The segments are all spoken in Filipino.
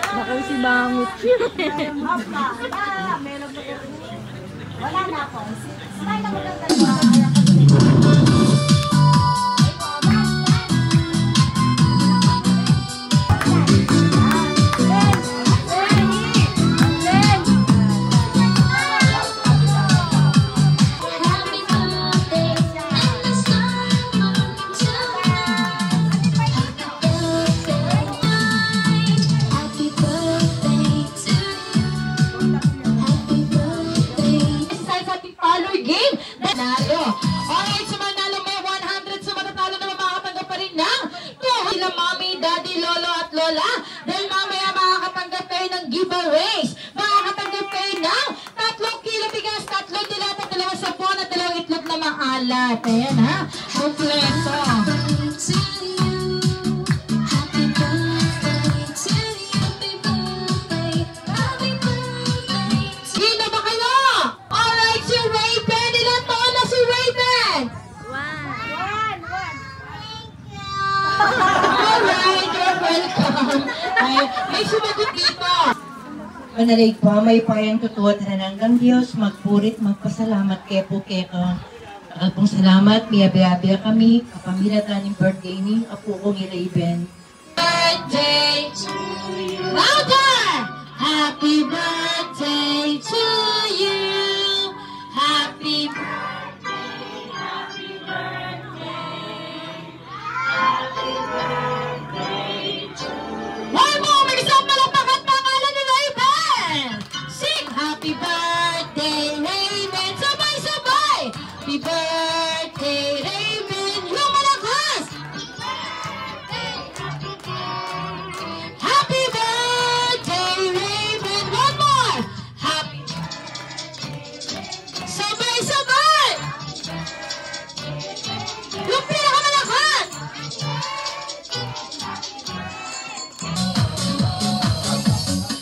Baka si Bangot yun. Wala na ako. Smile na maganda. Daddy, Lolo at Lola dahil mamaya makakatanggap kayo ng giveaways. Makakatanggap kayo ng 3 kilo bigas, 3 dilata, 2 sabon at 2 itlog na maalat. Ayan ha, kompleto. Sino ba kayo? Alright, si Raven. Ilan taon na si Raven? 1. Alright, you're welcome. Ay, may sumagot dito. Manalig pa, may payang totoo at nananggang Diyos, magpurit, magpasalamat kay po kay pong salamat, biya-biya kami, kapamilya taning birthday ni apo kong Raven. Birthday to you. Louder! Happy birthday to you. Happy birthday, happy birthday. Happy birthday to you. One more! May isang malapakat pangalan ni Raven! Sing! Happy birthday, Raven! Sabay-sabay! Happy birthday, Raven! Yung malakas! Happy birthday, Raven! One more! Happy sabay-sabay! Yung pinakamalakas!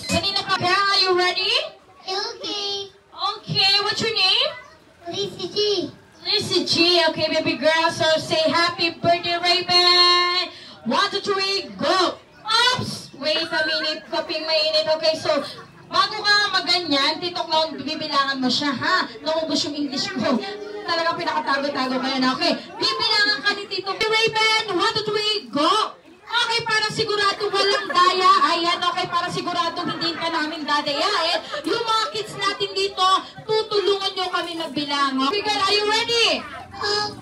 Kanina pa. Are you ready? Okay. Okay, what's your name? Lisa G. Lisa G. Okay, baby girl. So say happy birthday, Raven. 1, 2, 3, go. Oops! Wait a minute. Kaping mainit. Okay, so bago ka maganyan, titok lang, bibilangan mo siya, ha? Naubos yung English ko. Talagang pinakatago-tago kayo na. Okay, bibilangan ka ni Tito Raven. 1, 2, 3, go. Okay, para sigurado walang daya. Ayan, okay, para sigurado hindi ka namin dadayain. Yung mga kids natin dito, tutulungan nyo kami magbilang. Okay, girl, are you ready?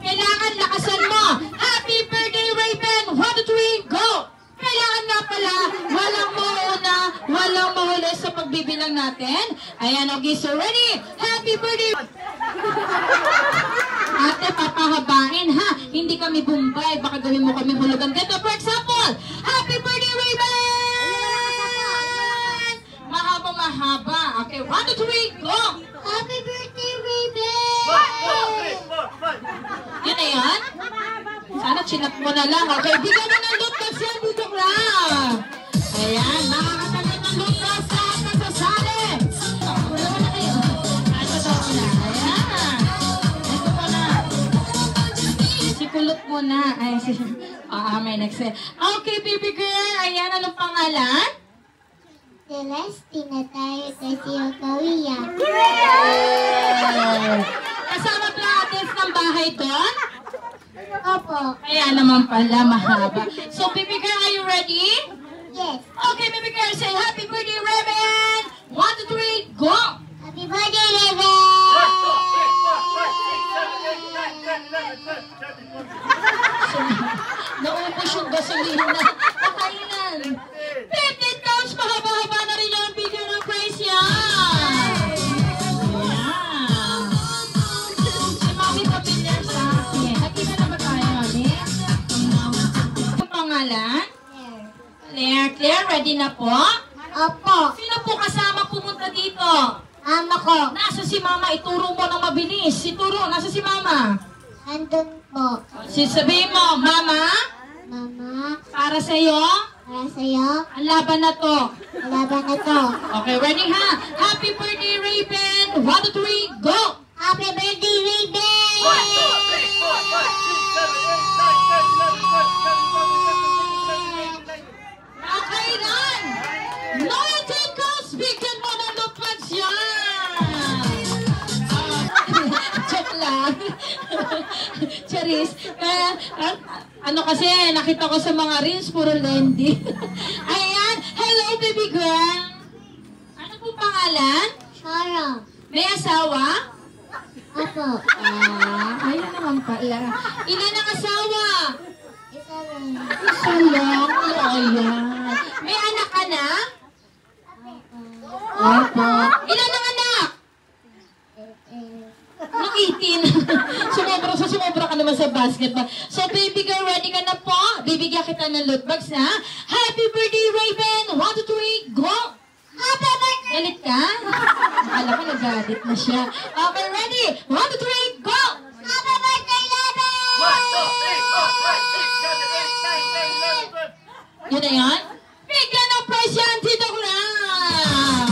Kailangan lakasan mo. Happy birthday, Raven! 1, 2, 3, go! Kailangan nga pala, walang mauuna, walang mahuli sa pagbibilang natin. Ayan, okay, so ready? Happy birthday! Ate, papahabain, ha? Hindi kami Bombay. Baka gawin mo kami hulugan. Ganito, for example, happy birthday, Raven! Mahaba-mahaba. Okay, 1, 2, 3, go! Happy birthday, Raven! Yun na yan? Sana chinap mo na lang. Okay, bigyan mo ng loot box yan, Budok lang. Ayan, makakatanggap ng loot box sa masasali. Wala na kayo. Ito na. Ayan. Ito po na. Si Kulot muna. Ay, may next. Okay, baby girl. Ayan, anong pangalan? Celestina tayo kasi yung kawiya. Kasama ba natin ng bahay doon? Opo. Kaya naman pala, mahaba. So, baby girl, are you ready? Yes. Okay, baby girl, say happy birthday, Raven! 1, 2, 3, go! Happy birthday, Raven! Naubos yung gasolina. Nakailan. 15 counts, mahaba-haba na rin yung video ng praise yan. Si Mami Papiller sa akin. Nakita na ba tayo, Mami? Ang pangalan? Claire, ready na po? Opo. Sino po kasama pumunta dito? Ama ko. Nasa si Mama, ituro mo ng mabilis. Ituro, nasa si Mama. Andun po. Sabihin mo, Mama, Mama, para sa'yo, para sa'yo, ang laban na to. laban na to. Okay, ready ha? Happy birthday, Raven! 1, 2, 3, go! Happy birthday, Raven! Okay, run! 19 goals! Bigyan mo ng lupats yan! Joke lang. Charis. Ano kasi, nakita ko sa mga reels, puro Lendy. Ayan. Hello, baby girl. Ano po pangalan? Shara. May asawa? Opo. Ayun naman pala. Ilan ang asawa? Isa lang. Isa lang. Ayan. May anak ka na? Opo. Ilan ang anak? Nung 18. Sumobra ka naman sa basketball. So, baby girl, ready ka na po? Bibigyan kita ng loot bags, ha? Happy birthday, Raven! 1, 2, 3, go! Happy birthday! Galit ka? Akala ko nagalit na siya. Okay, ready? 1, 2, 3, go! Happy birthday, Raven! 1, 2, 3, 4, 5, 6, 7, 8, 9, 10, 11, 12. Yun na yan? Bigyan ng prize yan, Tito Graham!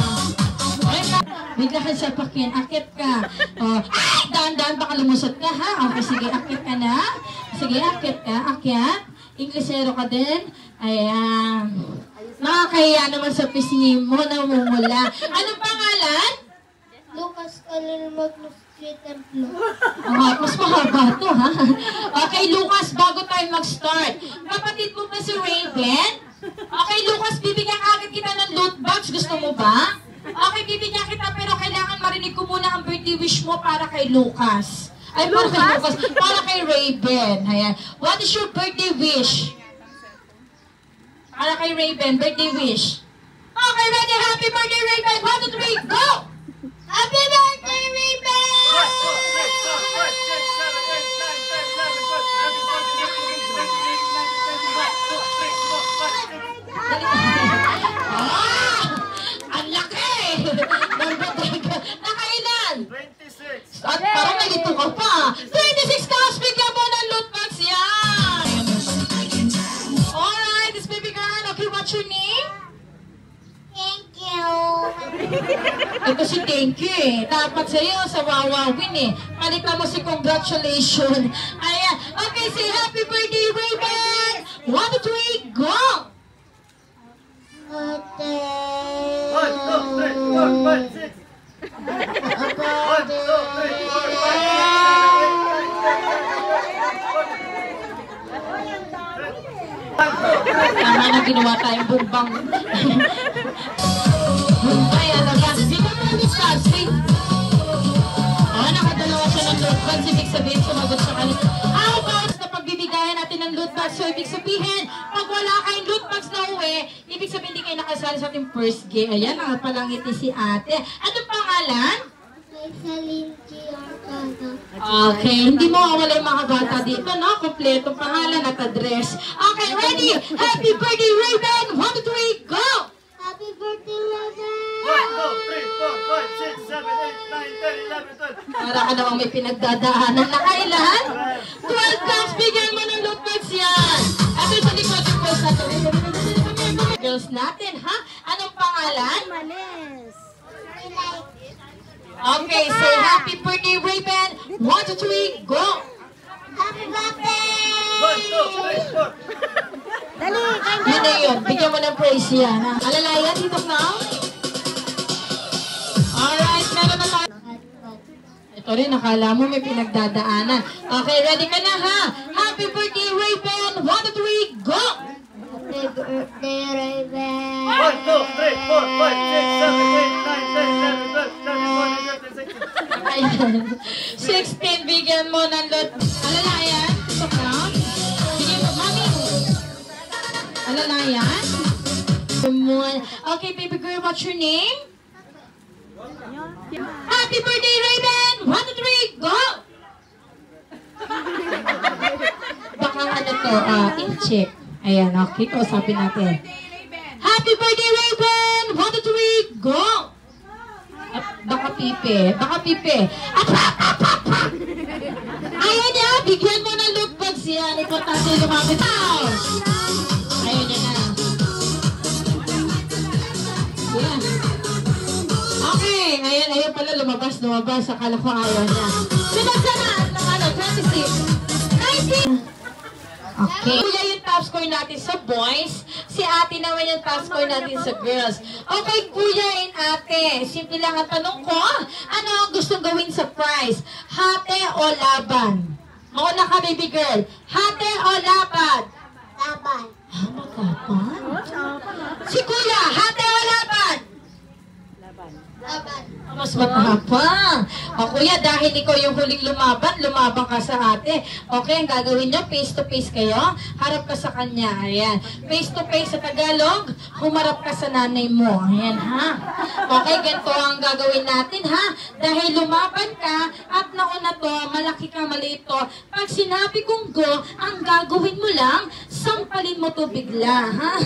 Bigla ka sa pakyan, akit ka. Oh, ay, daan-daan, baka lumusot ka, ha? Okay, sige, akit ka na. Sige, akit ka, akyat. Inglesero ka din. Ayan. Nakakahiya naman sa pisngi mo, namumula. Anong pangalan? Lucas Kalil Magnus Templo. Mas mahaba to, ha? Okay, Lucas, bago tayo mag-start. Kapatid mo ba si Raven? Okay, Lucas, bibigyan agad kita ng loot box. Gusto mo ba? Okay, bibigyan kita, pero kailangan marinig ko muna ang birthday wish mo para kay Lucas. Ay, para kay Lucas. Para kay Raven. Ayan. What is your birthday wish? Para kay Raven, birthday wish. Okay, ready? Happy birthday, Raven! 1, 2, 3, go! Happy birthday, Raven! 1, 2, 3, 4, 5, 6, 7, 8, 9, 10, 11, 12. Ang laki! Nakailan? 26. At parang nalito ka pa. 26 counts, bigyan mo ng loot box yan! Alright, this baby girl. Okay, what's your name? Thank you. Ito si thank you eh. Dapat sa'yo sa wawawin eh. Palitan mo si congratulations. Ayan. Okay, say happy birthday, Raven! 1, 2, 3, go! 1, 2, 3, 4, 5, 6. Tama na ginawa tayong bumbang. Bumbay, alagas. Dito mo ang discuss. Nakadalawa siya ng loot bags. Ibig sabihin, sumagot sa kanila. How about na pagbibigayan natin ng loot bags? So, ibig sabihin, pag wala kayong loot bags na uwi, ibig sabihin, hindi kayo nakasali sa ating first game. Ayan, nakapalangiti si ate. Anong pangalan? Salim Giordano. Okay, hindi mo wala yung mga bata dito, no? Kompletong pangalan at address. Okay, ready? Happy birthday, Raven! 1, 2, 3, go! Happy birthday, Raven! 1, 2, 3, 4, 5, 6, 7, 8, 9, 10, 11, 12. Para ka namang may pinagdadaanan na kailan? 12 counts, bigyan mo ng loot bags yan! girls natin, ha? Anong pangalan? Malis. Okay, say happy birthday, Raven. 1, 2, 3, go! Happy birthday! 1, 2, 3, 4. Dali, kain Yun na yun. Bigyan mo ng praise yan, ha? Alalayan, dito na. Alright, meron na tayo. Ito rin, nakala mo may pinagdadaanan. Okay, ready ka na, ha? Happy birthday, Raven. 1, 2, 3, go! Happy birthday, Raven! 1, 2, 3, 4, 5, 6, 7, 8, 9, 10, 11, 12, 13, 14, 15, 16. Ayan. 16, bigyan mo ng lot. Alalayan, ito na. Bigyan mo, mami. Alalayan. Okay, baby girl, what's your name? Happy birthday, Raven! 1, 2, 3, go! Baka ano to, in-check. Ayan, okay, kausapin natin. Happy birthday, Raven! 1, 2, 3, go! Baka pipe, baka pipe. Ayaw niya, bigyan mo ng loot bags yan. Importante yung lumapit. Ayaw niya na. Yan. Okay, ayun pala lumabas. Akala ko ayaw niya. Sinagsa na ng ano, 26. 19. Okay. Kuya yung top score natin sa boys. Si ate naman yung top score natin sa girls. Okay, kuya and ate. Simple lang ang tanong ko. Ano ang gustong gawin sa prize? Hate o laban? Mauna ka, baby girl. Hate o laban? Laban. Ah, maglaban? Si kuya, hate o laban? Laban. Mas matapang. O kuya, dahil ikaw yung huling lumaban ka sa ate. Okay, ang gagawin nyo, face to face kayo. Harap ka sa kanya. Ayan. Face to face sa Tagalog, humarap ka sa nanay mo. Ayan, ha? Okay, ganito ang gagawin natin, ha? Dahil lumaban ka, at nauna to, malaki ka, maliit to. Pag sinabi kong go, ang gagawin mo lang, sampalin mo to bigla, ha?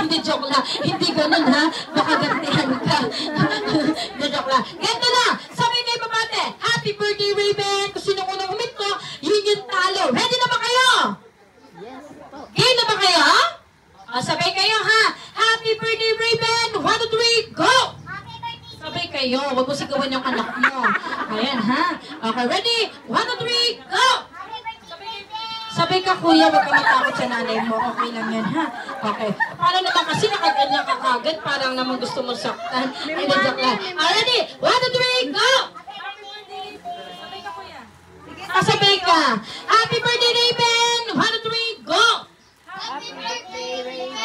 Hindi joke lang. Hindi ganun, ha? Baka gantihan ka. Hindi joke lang. Ganito na, sabi kayo babate, happy birthday, Raven. Kung sino unang uminto, yun yung talo. Ready na ba kayo? Game na ba kayo? Sabay kayo, ha? Happy birthday, Raven. 1, 2, 3, go! Sabay kayo, wag mo sigawan yung anak mo. Ayan, ha? Okay, ready? 1, 2, 3, go! Sabay ka, kuya, wag ka matakot sa nanay mo. Okay lang yan, ha? Okay. Paano naman kasi nakaganyan ka kagad? Parang naman gusto mo saktan. Hindi, joke lang. Ready? 1, 2, 3, go! Sabay ka. Happy birthday, Raven! 1, 2, 3, go! Happy birthday, Raven!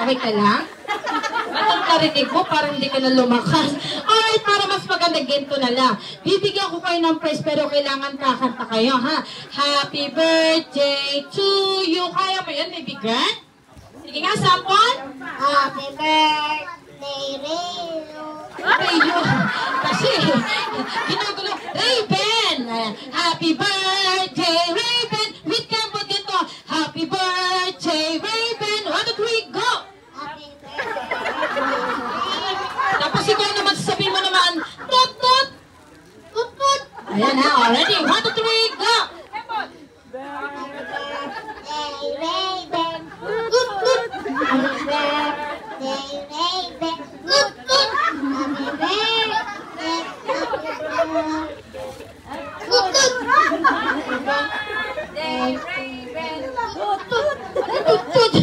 Okay ka lang? Anong narinig mo? Parang hindi ka na lumakas. Alright, para mas maganda, ganito na lang. Bibigyan ko kayo ng prize, pero kailangan kakanta kayo, ha? Happy birthday to you. Kaya mo yan, baby girl? Sige nga, sample. Happy birthday, Raven! Raven. Kasi, ginugulo. Raven! Ayan. Happy birthday, Raven! Wait ka mo dito. Happy birthday, Raven! 1, 2, 3, go! Happy birthday! Tapos ikaw naman, sasabihin mo naman, tut, tut! Tut, tut! Ayan ha, already. 1, 2, 3, go! Happy birthday, Raven! Tut, tut! Happy birthday, Raven! Tut, tut! Happy birthday! Tut, tut!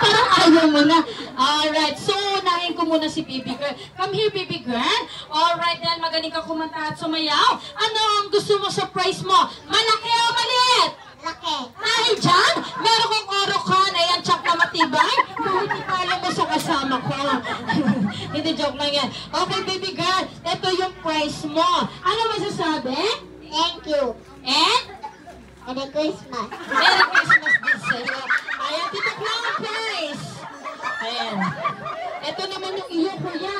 Parang ayaw mo na. Alright, so unahin ko muna si baby girl. Come here, baby girl. Alright, dahil magaling ka kumanta at sumayaw. Ano ang gusto mo sa prize mo? Malaki o maliit? Laki! Dahil dyan, meron kong orokan. Ayan, tsak na matibay. Kahit ipalo mo sa kasama ko. Hindi, joke lang yan. Okay, baby girl, ito yung prize mo. Ano masasabi? Thank you! And? Merry Christmas! Merry Christmas din sa'yo. Ayan, dito ko lang ang prize. Ayan. Ito naman yung iyo, kuya.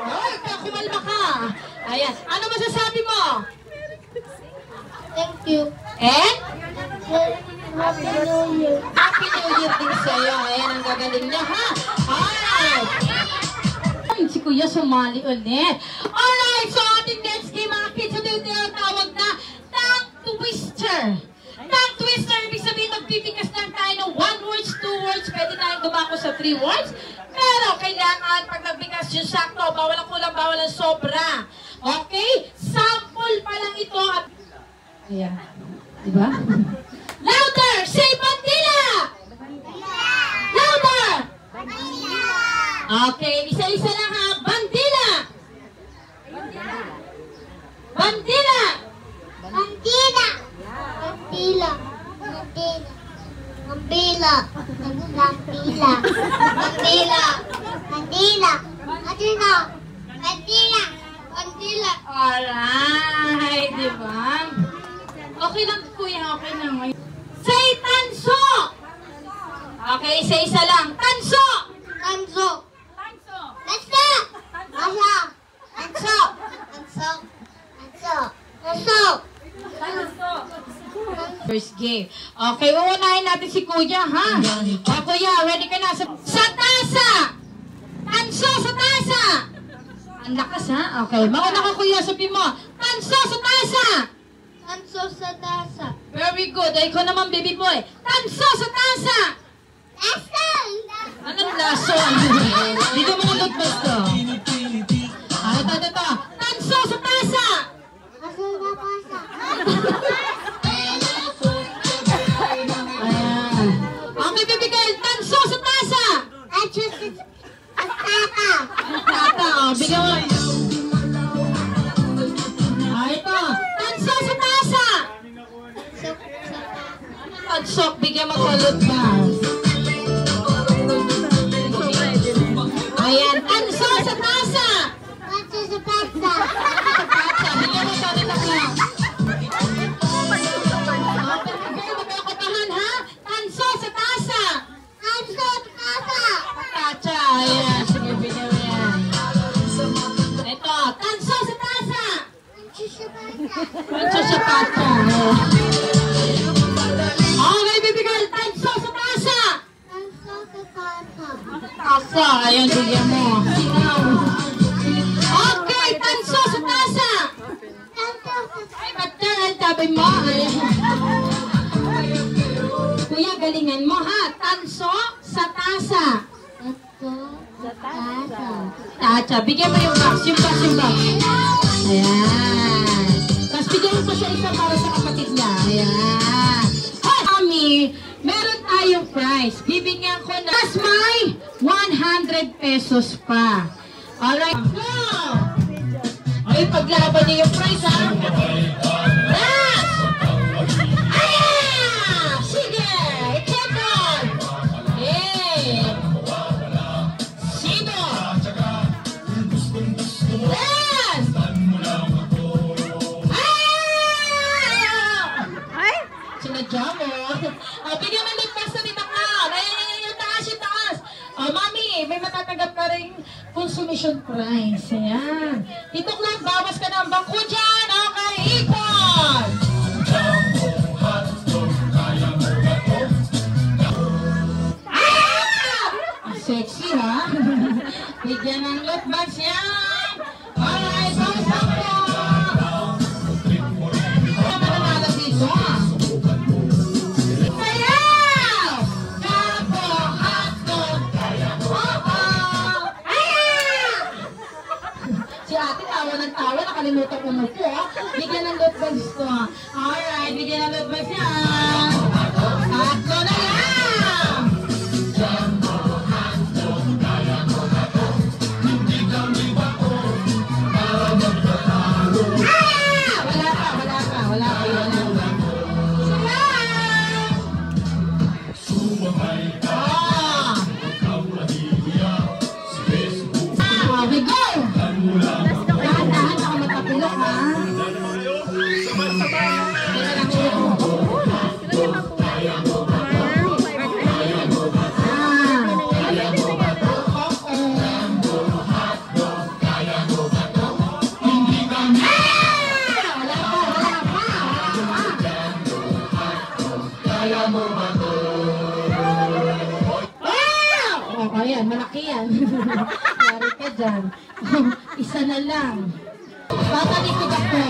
Ay, kumalma ka. Ayan. Ano masasabi mo? Thank you! And? Happy New Year! Happy New Year din sa'yo. Ayan, ang gagaling niya, ha? Alright. Si kuya sumali ulit. Alright, so ating next game, mga kids, ito yung tinatawag na 3 words. Pero kailangan pag nagbigas yung sakto, bawal ang kulang, bawal ang sobra. Okay? Sample pa lang ito. Ayan. Diba? Louder! Say bandila! Louder! Okay, isa-isa lang ha. Bandila! Bandila! Bandila. Bandila. Bandila. Bandila. Bandila. Bandila. Bandila. Bandila. Bandila. Bandila. Alright, diba? Okay lang kuya, okay lang. Say tanso! Okay, isa-isa lang. Tanso! Tanso. Tanso! Tanso. Tanso. Tanso. Tanso. Tanso. Tanso. First game. Okay, uunahin natin si kuya, ha? O kuya, ready ka na? Sa tasa! Tanso sa tasa! Ang lakas, ha? Okay, mauna ka kuya, sabi mo. Tanso sa tasa! Tanso sa tasa. Very good. Ay, ikaw naman, baby boy. Tanso sa tasa! Lason. Anong lason? Dito mo nalot basta. Ay, ito. Tanso sa tasa! Tanso sa tasa. Ayan. Okay, baby girl. Tanso sa tasa! Tanso sa tasa. Tata, oh. Bigyan mo. Ay, ito. Tanso sa tasa! Pagsok, bigyan mo kulot ka. Ayan. Tanso sa tasa! Tanso sa tasa. Tata, bigyan mo sa rin ako. Magkakatahan, ha? Tanso sa tasa! Tanso sa tasa. Tacha, ayan. Sige, bigyan mo yan. Ito, tanso sa tasa! Tanso sa tasa. Tanso sa tasa. Okay, baby girl, tanso sa tasa! Tanso sa tasa. Tasa, ayan, bigyan mo. Okay, tanso sa tasa! Tanso sa Ay, ba't sabi mo? Ayan. Kuya, galingan mo, ha? Tanso sa tasa. tasa. Tacha, bigyan mo yung box. Ayan. Tapos bigyan mo pa siya isa para sa kapatid niya. Ayan. Hoy, Mami, meron tayong prize. Bibigyan ko na. Tapos may 100 pesos pa. Alright. Go! Ay, paglaban niyo yung prize, ha? Yes! Ayan! Sige! Itekon! Hey! Sino? Yes! Ay! Sinadya mo. Bigyan mo ng pass na dinakal. Ayan, yung taas. Mami, may matatanggap ka rin consummation prize. Ayan. Titok lang, bawas ka ng bangko dyan. Okay, ipon! Sexy, ha? Bigyan ng loot bags yan. Alright, bawas ako. Ano mananalo dito, ha? Sayaw! Kapo, hotdog. Si ate tawa ng tawa, nakalimutan ko mo po, ha? Bigyan ng loot bags to, ha? Alright, bigyan ng loot bags yan. Tatlo na lang. Wala pa. We go! Dahan-dahan ako matapilok, ha? Ayan, malaki yan. Yari ka dyan. Isa na lang. Tatalikod ako.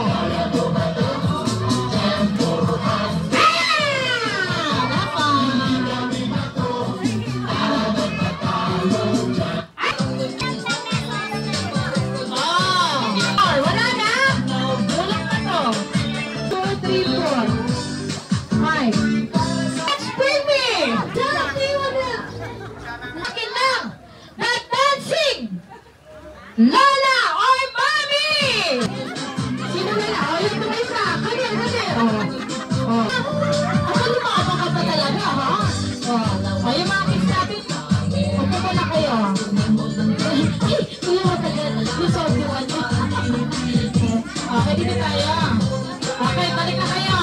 tayo. Okay, balik na kayo.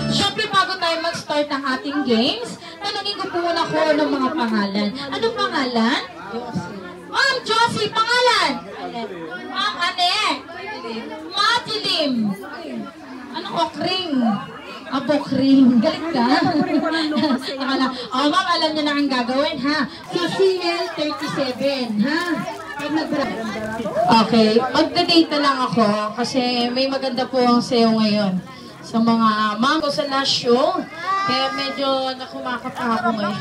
Siyempre, bago tayo mag-start ng ating games, tanungin ko po muna ko ng mga pangalan. Anong pangalan? Ma'am Josie, pangalan? Ma'am Ane? Matilim. Anong okring? Abokring. Galit ka? Ma'am, alam niyo na ang gagawin, ha? CCL 37, ha? Okay, magda-date na lang ako kasi may maganda po ang sayo ngayon sa mga mango sa last show. Kaya medyo nakumakapa ako ngayon.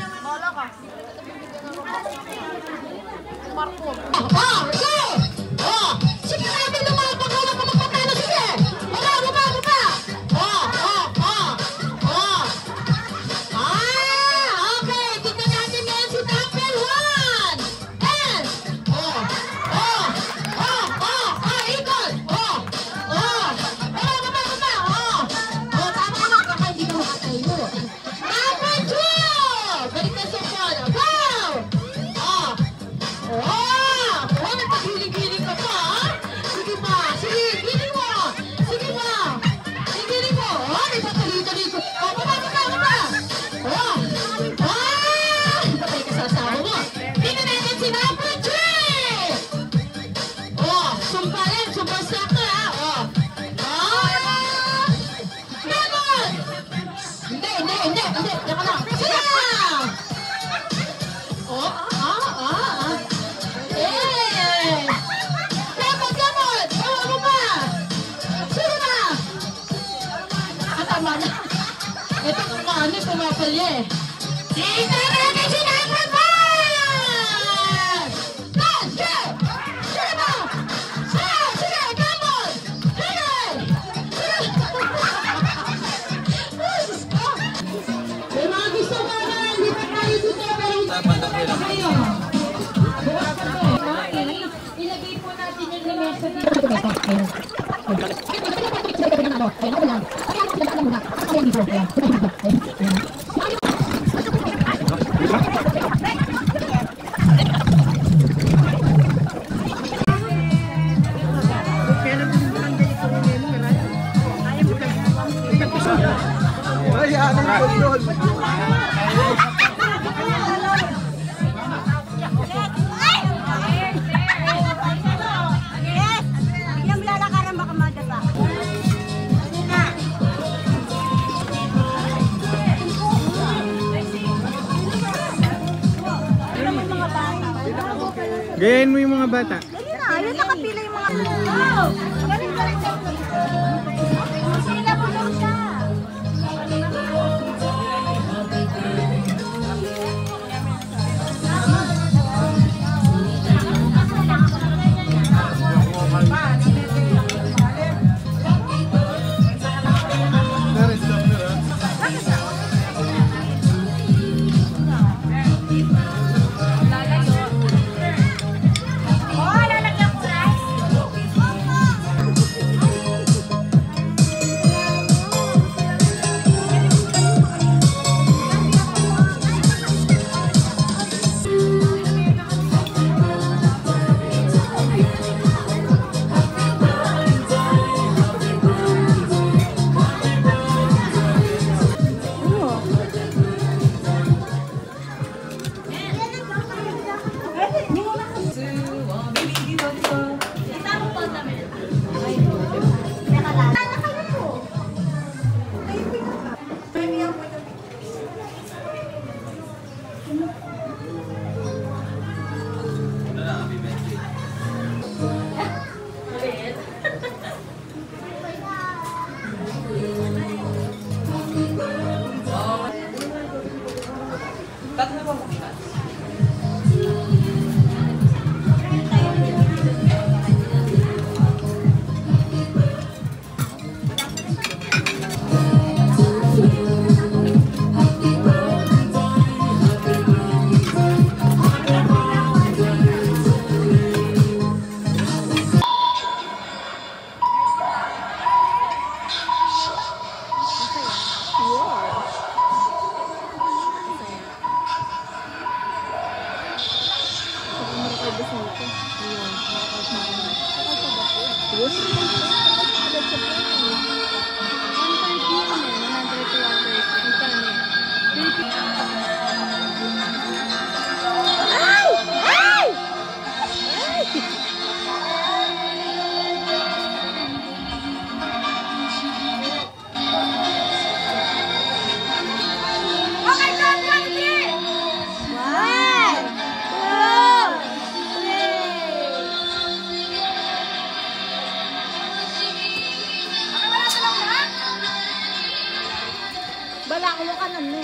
Sige natin lumabag ka lang kapagpatalo. Sige! Wala! Okay! Tignan natin ngayon si Number 1! And! Ikot! Tama ka lang kaka hindi ka makatayo. Number 2! Balik na sa phone. Go! Nagpaghiling-hiling ka pa, ha? Sige pa, sige, giling mo! Sige pa! Giling mo! May patali-tali ko. Baba! Patay ka sa asawa mo. Tingnan natin si Number 3! Sumpalin, sumpasak na, ha? Ganon! Hindi. Teka lang. Sige! Gamot! Ano ba? Sige na! Tama na. Ito kung ano, pumapalya eh. Tingnan natin si Number 5! Sige! Sige ba? Sige! Gamot! May mga gusto ko na hindi pa tayo dito pero hindi pa tayo. Ilagay po natin yung lamesa dito. Ay, anong control? Gayahin mo yung mga bata. Ayun, nakapila yung mga... Galing. Sila mo lang siya. Bala ko yung kanan mo.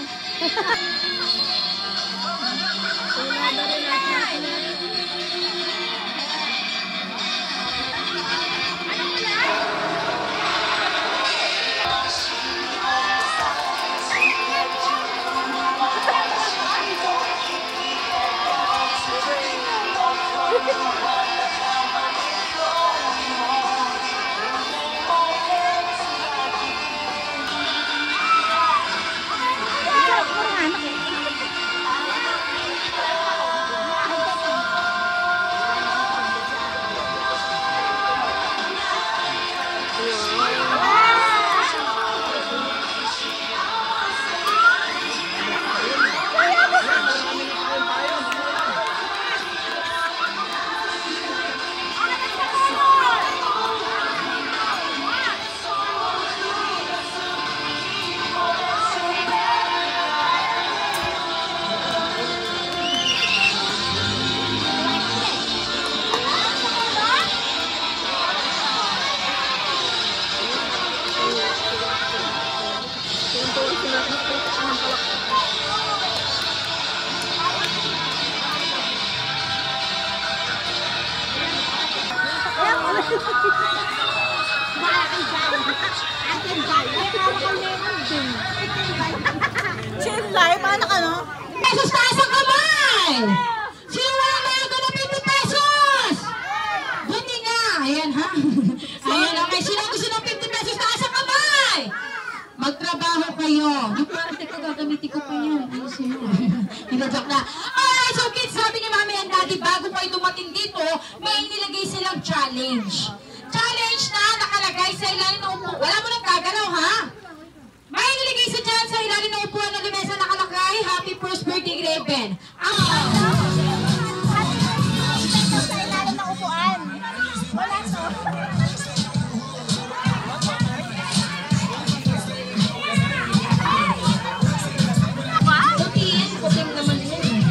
Chill life, anak ano? Pesos tayo sa kamay! Sino wala mayroon na 50 pesos? Buti nga! Ayan ha? Ayan, okay. Sino gusto ng 50 pesos tayo sa kamay? Magtrabaho kayo. Yung parang teka, gagamitin ko pa yan. Ayusin mo. Hinadyak na. Alright, so kids, sabi ni Mami and Daddy, bago kayo dumating dito, may nilagay silang challenge. Challenge na nakalagay sa ilalim ng upo. Wala mo nang gagalaw, ha? May nilagay sa dyan sa ilalim ng upuan ng lamesa nakalagay, Happy First Birthday, Raven. Sa ilalim ng upuan. Wala to. Puting naman yun.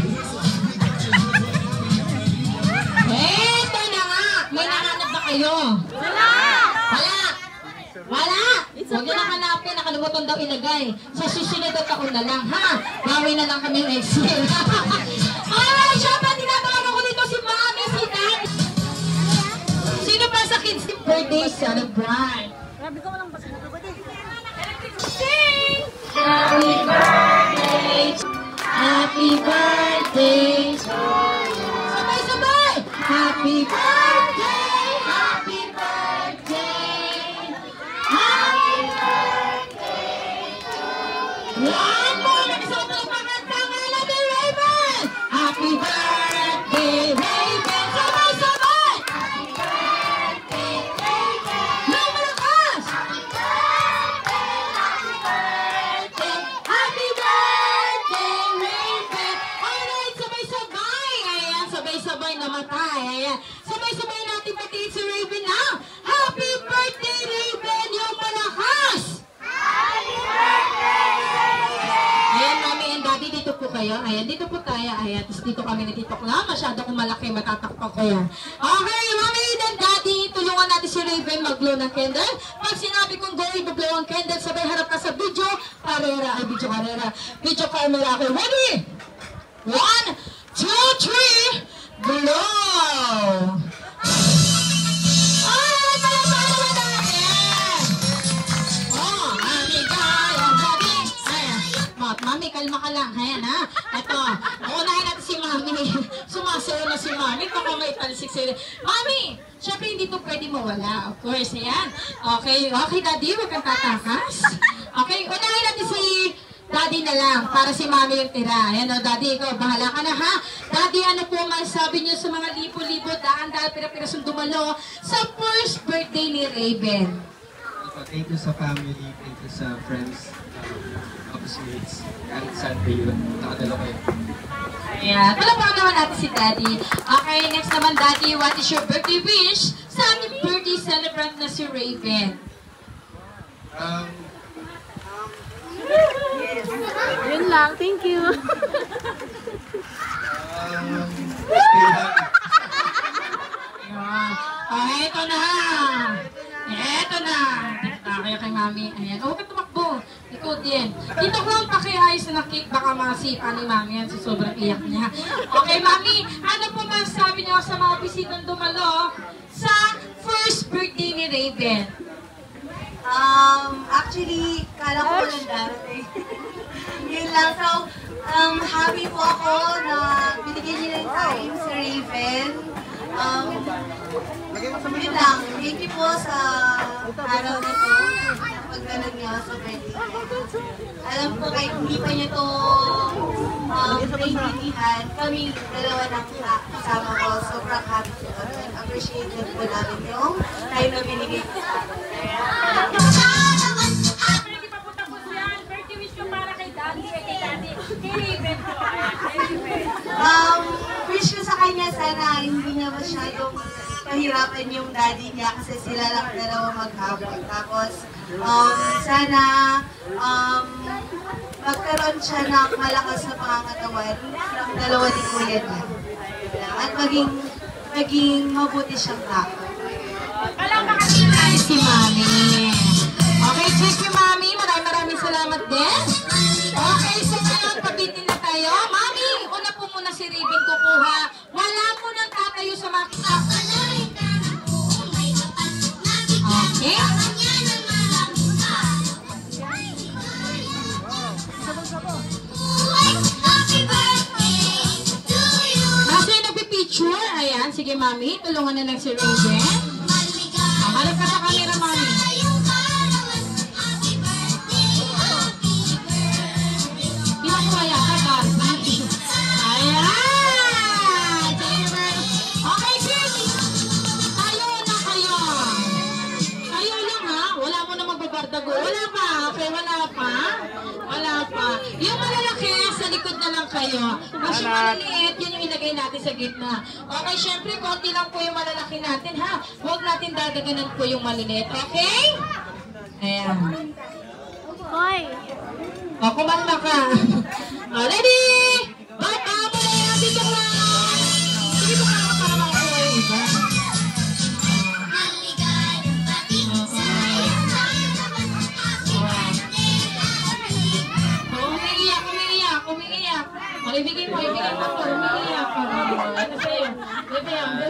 Eto na nga! May nahanap ba kayo? Wala! Wala! Wala! Huwag nyo na hanapin, nakalimutan daw ilagay. Sa susunod na taon na lang, ha? Gawin na lang kami yung Excel. Alright, syempre, tinatawagan ko dito si Mami, si Dad. Sino pa sa kids' birthday celebrate? Grabe ko walang basa na ito. Sing! Happy birthday! Happy birthday to you! Sabay-sabay! Happy birthday! Happy birthday! Happy birthday to you! One more! Nag-isang talapangan pangalan ni Raven! Happy birthday, Raven! Sabay-sabay! Happy birthday, Raven! Nang malakas! Happy birthday! Happy birthday! Happy birthday, Raven! Alright, sabay-sabay! Ayan, sabay-sabay namatay. Ayan, sabay-sabay natin patiin si Raven na. Happy birthday, Raven! Yung malakas! Happy birthday, Raven! Ayan, Mami and Daddy, dito po kayo. Ayan, dito po tayo. Ayan, tapos dito kami natitok na. Masyado kong malaki, matatakpak ko yan. Okay, Mami and Daddy, tulungan natin si Raven mag-blow ng candle. Pag sinabi kong go, i-blow ang candle, sabay harap ka sa video karera. Ay, video karera. Video camera. Okay, ready? 1, 2, 3, blow! Ay, pala-pala natin! Oh, amigay, Mami, kalma ka lang. Ayan, ha? Ito, uunahin natin si Mami. Sumasayo na si Mami. Baka may talsik sila. Mami, syempre hindi ito pwede mawala. Of course, ayan. Okay, okay, Daddy, huwag kang tatakas. Okay, unahin natin si Daddy na lang, para si Mami yung tira. Ayan o, Daddy, ikaw, bahala ka na ha. Daddy, ano po masasabi niyo sa mga libo-libo, daan-daan, pira-pirasong dumalo sa first birthday ni Raven? Thank you sa family, thank you sa friends, housemates, kahit saan kayo, nakadala kayo. Ayan, palapakan naman natin si Daddy. Okay, next naman Daddy, what is your birthday wish sa ating birthday celebrant na si Raven? Yun lang, thank you. Stay happy. Ayan. Eto na! Eto na! Kaya kay Mami. Ayan. Huwag ka tumakbo. Ikaw din. Dito ko lang pakiayos na cake. Baka masipa ni Mami yan sa sobrang iyak niya. Okay, Mami. Ano po masasabi niyo sa mga bisitang dumalo sa first birthday ni Raven? Actually, kala ko walang darating. Yun lang. So, happy po ako na binigyan niyo ng time si Raven. Yun lang. Thank you po sa araw na to. Pagdalag niyo sa birthday. Alam ko kahit hindi pa niyo to naiintindihan, kami dalawa ng kasama ko. Sobrang happy po. Appreciate po namin yung time na binigay ko sa akin. Wish ko sa kanya sana hindi niya masyadong pahirapan yung daddy niya kasi sila lang dalawa maghapon. Tapos sana magkaroon siya ng malakas na pangangatawan ng dalawa ni kuya niya. At maging mabuti siyang tao. Alam ba kasi si Mami? Okay, check you Mami. Maraming salamat din. Okay, so ngayon pabitin na tayo. Mami, una po muna si Raven kukuha. Wala po nang tatayo sa makita. Okay? Kasi nagpipicture. Ayan, sige Mami. Tulungan na lang si Raven. Harap ka sa camera, Mami. Pinakuha yata, Barbie. Ayan! Okay, kids! Tayo na kayo. Kayo lang, ha? Wala mo na magbabardago. Wala pa. Okay, wala pa. Wala pa. Yung malalaki, sa likod na lang kayo. Kasi maliliit, yun yung ilagay natin sa gitna. Okay, syempre, konti lang po yung malalaki natin, ha? Huwag natin dadaganan po yung maliliit. Okay? Ayan. Hoy! O, kumanda ka. O, ready? Bata mo na yan, dito lang. Sige mo ka para makakuha yung iba. Umiiyak. O, ibigay mo to. Umiiyak. Ito sa'yo. Dito yan.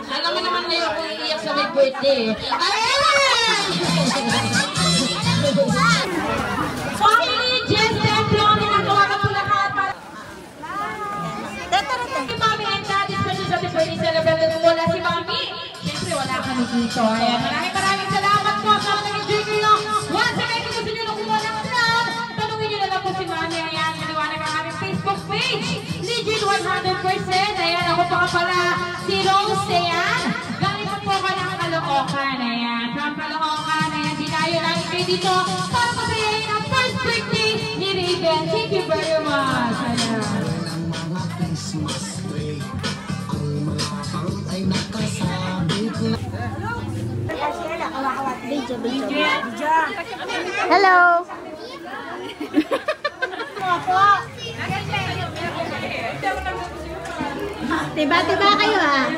Alam mo naman ngayon kung iiyak sa may birthday. Ayan! Okay, Jess Templo, ninagawa na po lahat para... Si Mami and Daddy, special sa birthday celebrant na mula si Mami. Siyempre, wala kami dito. Ayan, maraming salamat po sa mga nag-enjoy kayo. Once again, kung gusto nyo na kumuha ng vlog, tanungin nyo na lang po si Mami. Ayan, maliwanag ang aming Facebook page. Legit 100%. Ayan, ako pa pala si Rose. Ayan, galing po ka ng Caloocan. Ayan, from Caloocan. Ayan, dinayo namin kayo dito para pasayahin ang first birthday ni Raven. Thank you very much. Ayan. Hello! Tiba-tiba kayo ah.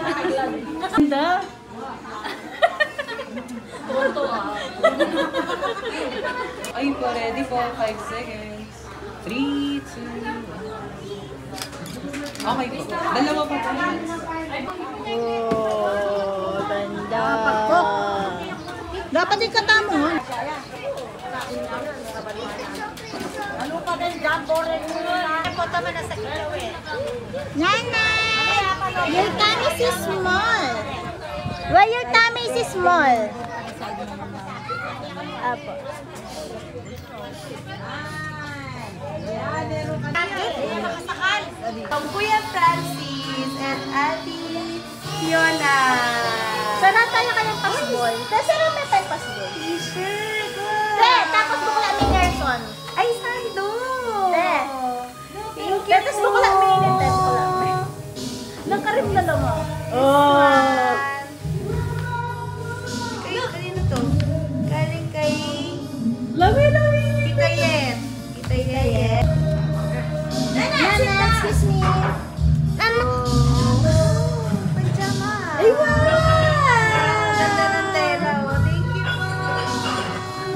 Ay po, ready po. 5 seconds. 3, 2, 1. Okay po. Dalawa pa po. Oh, banda. Dapat ikatamo. Ano pa din dyan? Boring mo na. Punta mo na sa ilaw eh. Nanay! Your tummy is small. Why your tummy is small? Apo. Kuya Francis and Ate Fiona. Sana tayo kayong pasbol. Sana may tayo pasbol. T-shirt. Tapos bukla may Gerson. Ay, sando. Thank you. Tapos bukla may Nintendo ko lang. Nakarim na lang ako. Oh. Kanino to? Galing kay... Lami. Kita Yen. Nana, excuse me. Pajama. Ay, wow! Ganda ng tela. Oh.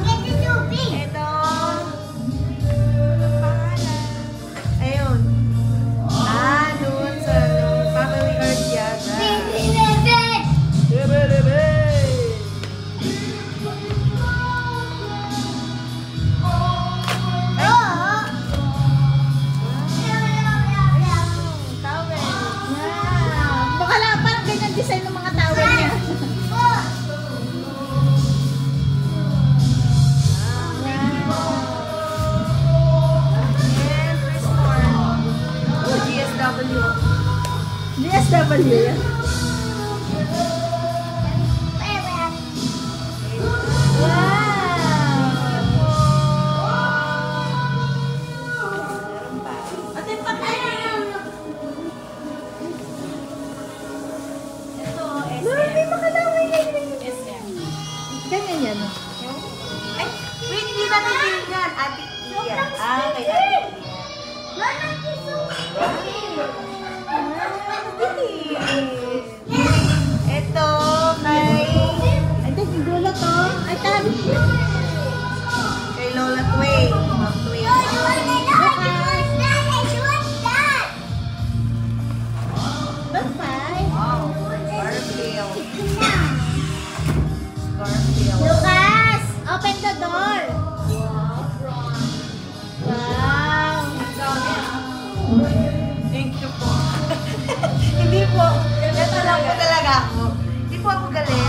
Thank you po. Ito. Pangalan. Ayun. Doon sa family art yata. Mukha lang parang ganyan design ng mga towel niya. And first form. Oh, GSW. DSW yan. Mami, makalaway na yun. Ganyan yan. Ay, wait, hindi natin din yan. Ate Ian. Kay Ate Ito, kay... Ay, yung dulo to. Ay, tabi. Kay Lola Tway. Ma'am Tway. Bye-bye. Wow, Scarfield. Scarfield. Lucas, open the door. Wow. Thank you po. Hindi po. Ito lang po talaga ako. Hindi po ako galit.